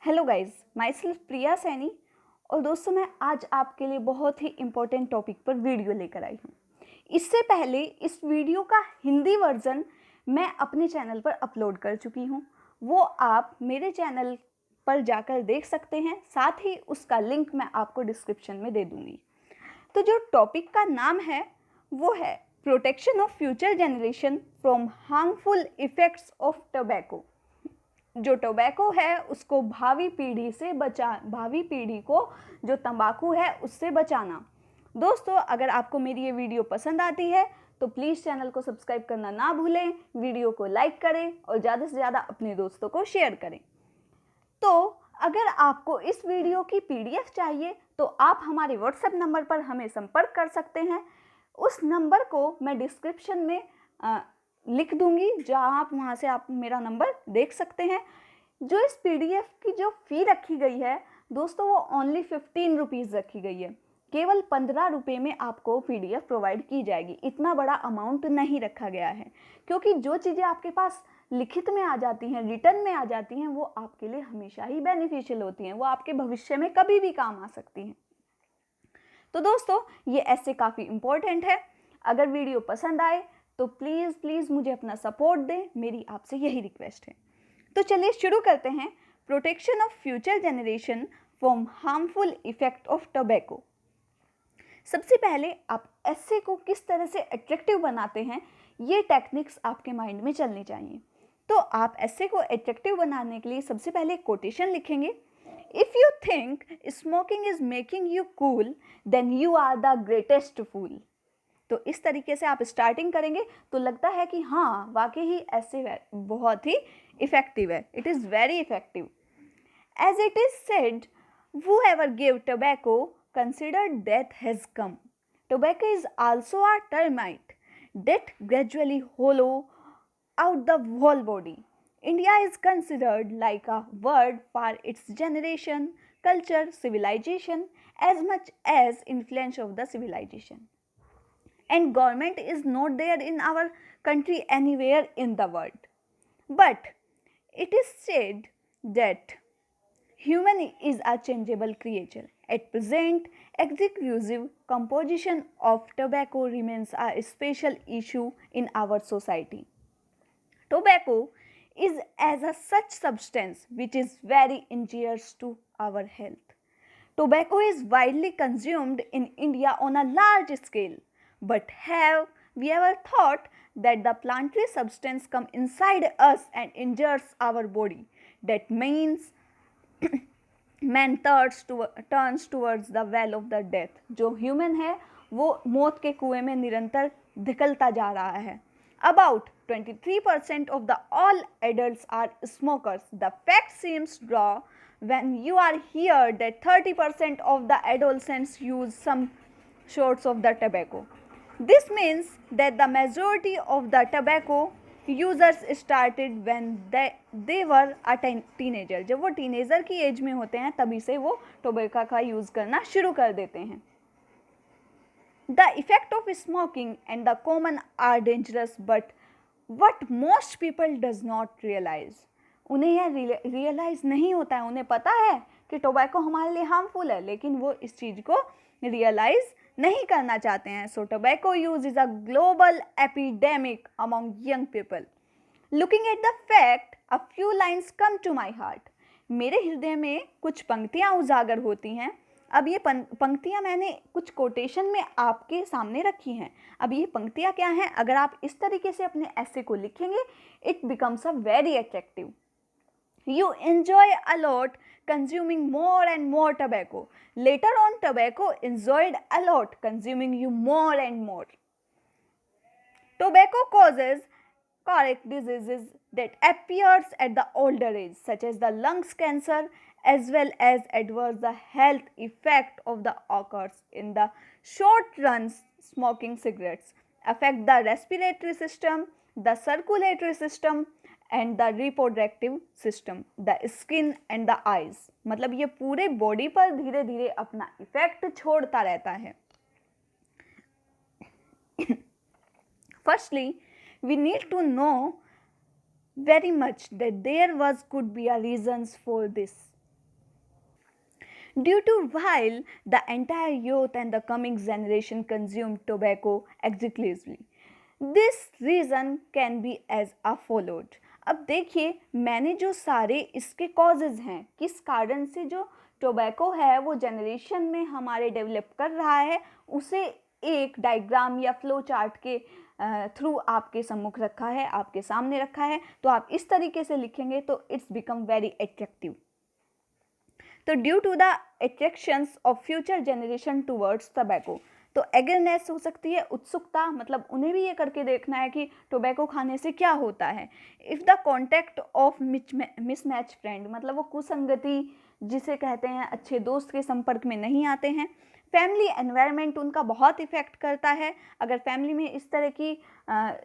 Hello guys, my self प्रिया सैनी। और दोस्तों, मैं आज आपके लिए बहुत ही इम्पोर्टेंट टॉपिक पर वीडियो लेकर आई हूँ। इससे पहले इस वीडियो का हिंदी वर्जन मैं अपने चैनल पर अपलोड कर चुकी हूँ। वो आप मेरे चैनल पर जाकर देख सकते हैं, साथ ही उसका लिंक मैं आपको डिस्क्रिप्शन में दे दूँगी। तो जो टॉपिक का नाम है वो है protection of future generation from harmful effects of tobacco. जो टोबैको है उसको भावी पीढ़ी को जो तंबाकू है उससे बचाना। दोस्तों, अगर आपको मेरी ये वीडियो पसंद आती है तो प्लीज़ चैनल को सब्सक्राइब करना ना भूलें, वीडियो को लाइक करें और ज़्यादा से ज़्यादा अपने दोस्तों को शेयर करें। तो अगर आपको इस वीडियो की पीडीएफ चाहिए तो आप हमारे व्हाट्सएप नंबर पर हमें संपर्क कर सकते हैं। उस नंबर को मैं डिस्क्रिप्शन में लिख दूंगी, जहां आप वहां से आप मेरा नंबर देख सकते हैं। जो इस पीडीएफ की जो फ़ी रखी गई है दोस्तों, वो ओनली 15 रुपीज़ रखी गई है। केवल 15 रुपये में आपको पीडीएफ प्रोवाइड की जाएगी। इतना बड़ा अमाउंट नहीं रखा गया है, क्योंकि जो चीज़ें आपके पास लिखित में आ जाती हैं, रिटर्न में आ जाती हैं, वो आपके लिए हमेशा ही बेनिफिशियल होती हैं। वो आपके भविष्य में कभी भी काम आ सकती हैं। तो दोस्तों, ये ऐसे काफ़ी इम्पोर्टेंट है। अगर वीडियो पसंद आए तो प्लीज़ मुझे अपना सपोर्ट दें, मेरी आपसे यही रिक्वेस्ट है। तो चलिए शुरू करते हैं। Protection of future generation from harmful effect of tobacco. सबसे पहले आप एसे को किस तरह से अट्रैक्टिव बनाते हैं, ये टेक्निक्स आपके माइंड में चलनी चाहिए। तो आप एसे को अट्रैक्टिव बनाने के लिए सबसे पहले कोटेशन लिखेंगे। If you think smoking is making you cool then you are the greatest fool. तो इस तरीके से आप स्टार्टिंग करेंगे तो लगता है कि हाँ, वाकई ही ऐसे बहुत ही इफेक्टिव है। It is very effective. As it is said, whoever gave tobacco considered death has come. Tobacco is also a termite that gradually hollow out the whole body. India is considered like a word for its generation, culture, civilization as much as influence of the civilization. And government is not there in our country anywhere in the world. But it is said that human is a changeable creature. At present, exclusive composition of tobacco remains a special issue in our society. Tobacco is as a such substance which is very injurious to our health. Tobacco is widely consumed in India on a large scale, but have we ever thought that the planetary substance come inside us and injures our body? That means man turns towards the well of the death. जो human है वो मौत के कुएं में निरंतर धिकलता जा रहा है। About 23% of the all adults are smokers. The fact seems draw when you are here that 30% of the adolescents use some sorts of the tobacco. This means that the majority of the tobacco users started when they were a teenager. जब वो teenager की as में होते हैं तभी से वो tobacco का यूज़ करना शुरू कर देते हैं। The effect of smoking and the common are dangerous, but what most people does not realise. उन्हें यह रियलाइज नहीं होता है। उन्हें पता है कि टोबैको हमारे लिए हार्मफुल है, लेकिन वो इस चीज़ को रियलाइज नहीं करना चाहते हैं। So tobacco use is a global epidemic among young people. Looking at the fact, a few lines come to my heart. मेरे हृदय में कुछ पंक्तियाँ उजागर होती हैं। अब ये पंक्तियाँ मैंने कुछ कोटेशन में आपके सामने रखी हैं। अब ये पंक्तियाँ क्या हैं? अगर आप इस तरीके से अपने ऐसे को लिखेंगे, it becomes a very attractive. You enjoy a lot consuming more and more tobacco. Later on, tobacco enjoyed a lot consuming you more and more. Tobacco causes chronic diseases that appears at the older age, such as the lungs cancer, as well as adverse the health effect of the occurs in the short runs. Smoking cigarettes affect the respiratory system, the circulatory system and the reproductive system, the skin and the eyes. मतलब ये पूरे body पर धीरे धीरे अपना effect छोड़ता रहता है। Firstly, we need to know very much that there was could be a reasons for this. due to while the entire youth and the coming generation consume tobacco exclusively. This reason can be as a followed. अब देखिए मैंने जो सारे इसके causes हैं, किस कारण से जो टोबैको है वो जनरेशन में हमारे डेवलप कर रहा है, उसे एक डायग्राम या फ्लो चार्ट के थ्रू आपके सम्मुख रखा है, आपके सामने रखा है। तो आप इस तरीके से लिखेंगे तो इट्स बिकम वेरी अट्रैक्टिव। तो due to the attractions of future generation towards tobacco, तो एगरनेस हो सकती है, उत्सुकता, मतलब उन्हें भी ये करके देखना है कि टोबैको खाने से क्या होता है। If the contact of mismatch friend, मतलब वो कुसंगति जिसे कहते हैं अच्छे दोस्त के संपर्क में नहीं आते हैं। फैमिली एनवायरनमेंट उनका बहुत इफ़ेक्ट करता है। अगर फैमिली में इस तरह की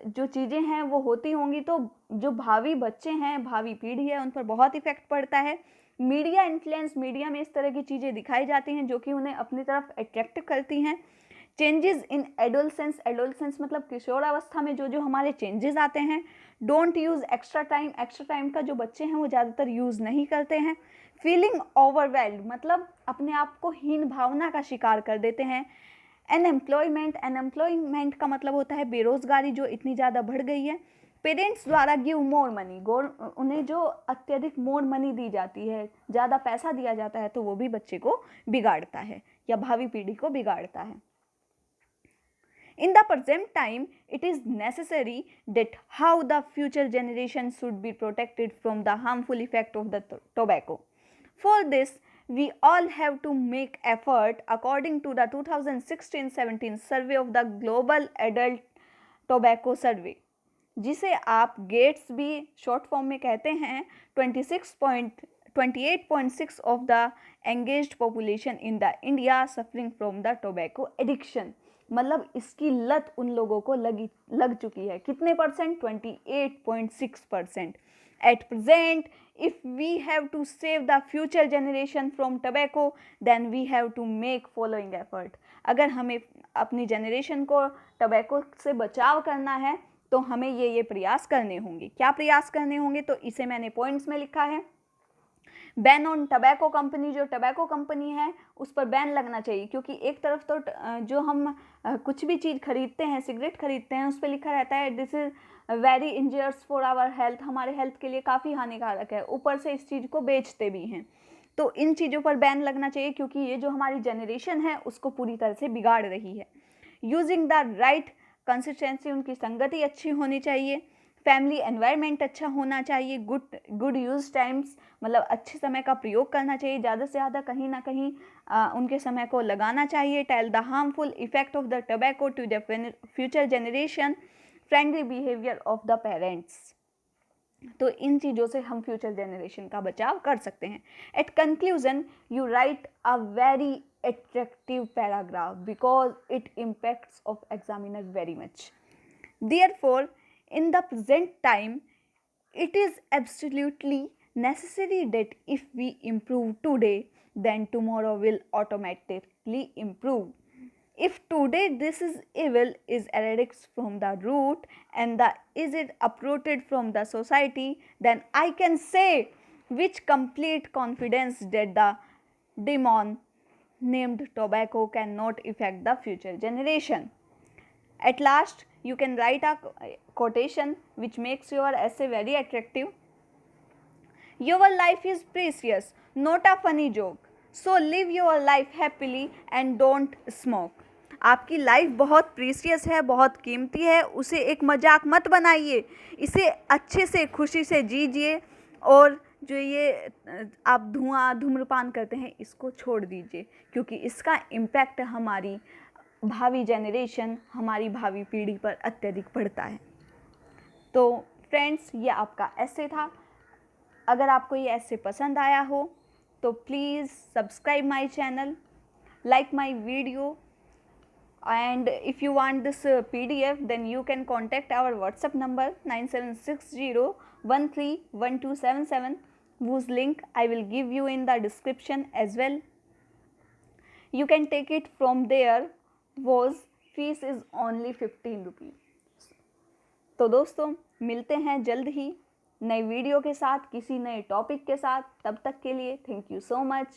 जो चीज़ें हैं वो होती होंगी तो जो भावी बच्चे हैं, भावी पीढ़ी है, उन पर बहुत इफ़ेक्ट पड़ता है। मीडिया इन्फ्लुएंस, मीडिया में इस तरह की चीज़ें दिखाई जाती हैं जो कि उन्हें अपनी तरफ अट्रैक्ट करती हैं। चेंजेस इन एडोलसेंस, एडोलसेंस मतलब किशोरावस्था में जो जो हमारे चेंजेस आते हैं। Don't use extra time, extra time का जो बच्चे हैं वो ज़्यादातर यूज़ नहीं करते हैं। फीलिंग ओवरवेल्ड, मतलब अपने आप को हीन भावना का शिकार कर देते हैं। अनएम्प्लॉयमेंट, अनएम्प्लॉयमेंट का मतलब होता है बेरोज़गारी जो इतनी ज़्यादा बढ़ गई है। पेरेंट्स द्वारा गिव मोर मनी, उन्हें जो अत्यधिक मोर मनी दी जाती है, ज़्यादा पैसा दिया जाता है, तो वो भी बच्चे को बिगाड़ता है या भावी पीढ़ी को बिगाड़ता है। In the present time, it is necessary that how the future generation should be protected from the harmful effect of the tobacco. For this, we all have to make effort according to the 2016-17 survey of the Global Adult Tobacco Survey, जिसे आप gets भी short form में कहते हैं। 28.6 of the engaged population in the India suffering from the tobacco addiction, मतलब इसकी लत उन लोगों को लग चुकी है। कितने percent? 28.6%। At present, if we have to save the future generation from tobacco, then we have to make following effort. अगर हमें अपनी जनरेशन को टोबैको से बचाव करना है तो हमें ये प्रयास करने होंगे। क्या प्रयास करने होंगे? तो इसे मैंने पॉइंट्स में लिखा है। बैन ऑन टबैको कंपनी, जो टबैको कंपनी है उस पर बैन लगना चाहिए, क्योंकि एक तरफ तो जो हम कुछ भी चीज़ खरीदते हैं, सिगरेट खरीदते हैं, उस पर लिखा रहता है this is very injurious for our health, हमारे हेल्थ के लिए काफ़ी हानिकारक है, ऊपर से इस चीज़ को बेचते भी हैं। तो इन चीज़ों पर बैन लगना चाहिए, क्योंकि ये जो हमारी जनरेशन है उसको पूरी तरह से बिगाड़ रही है। यूजिंग द राइट कंसिस्टेंसी, उनकी संगति अच्छी होनी चाहिए। फैमिली एनवायरनमेंट अच्छा होना चाहिए। गुड यूज टाइम्स, मतलब अच्छे समय का प्रयोग करना चाहिए, ज़्यादा से ज़्यादा कहीं ना कहीं उनके समय को लगाना चाहिए। Tell the harmful effect of the tobacco to the future generation, friendly behaviour of the parents. तो इन चीज़ों से हम फ्यूचर जनरेशन का बचाव कर सकते हैं। At conclusion, you write a very attractive paragraph because it impacts of examiner very much. Therefore, in the present time, it is absolutely necessary that if we improve today, then tomorrow will automatically improve. If today this is evil is eradicated from the root and is it uprooted from the society, then I can say with complete confidence that the demon named tobacco cannot affect the future generation. At last, you can write a quotation which makes your essay very attractive. Your life is precious, not a funny joke. So live your life happily and don't smoke. आपकी life बहुत precious है, बहुत कीमती है, उसे एक मजाक मत बनाइए, इसे अच्छे से खुशी से जीजिए और जो ये आप धूम्रपान करते हैं इसको छोड़ दीजिए, क्योंकि इसका इम्पैक्ट हमारी भावी जनरेशन, हमारी भावी पीढ़ी पर अत्यधिक पड़ता है। तो फ्रेंड्स, ये आपका ऐसे था। अगर आपको ये ऐसे पसंद आया हो तो please subscribe my channel, like my video, and if you want this PDF, then you can contact our WhatsApp number 9760131277, whose link I will give you in the description as well. You can take it from there, whose fees is only 15 rupees. तो दोस्तों, मिलते हैं जल्द ही नई video के साथ, किसी नए टॉपिक के साथ। तब तक के लिए थैंक यू सो मच।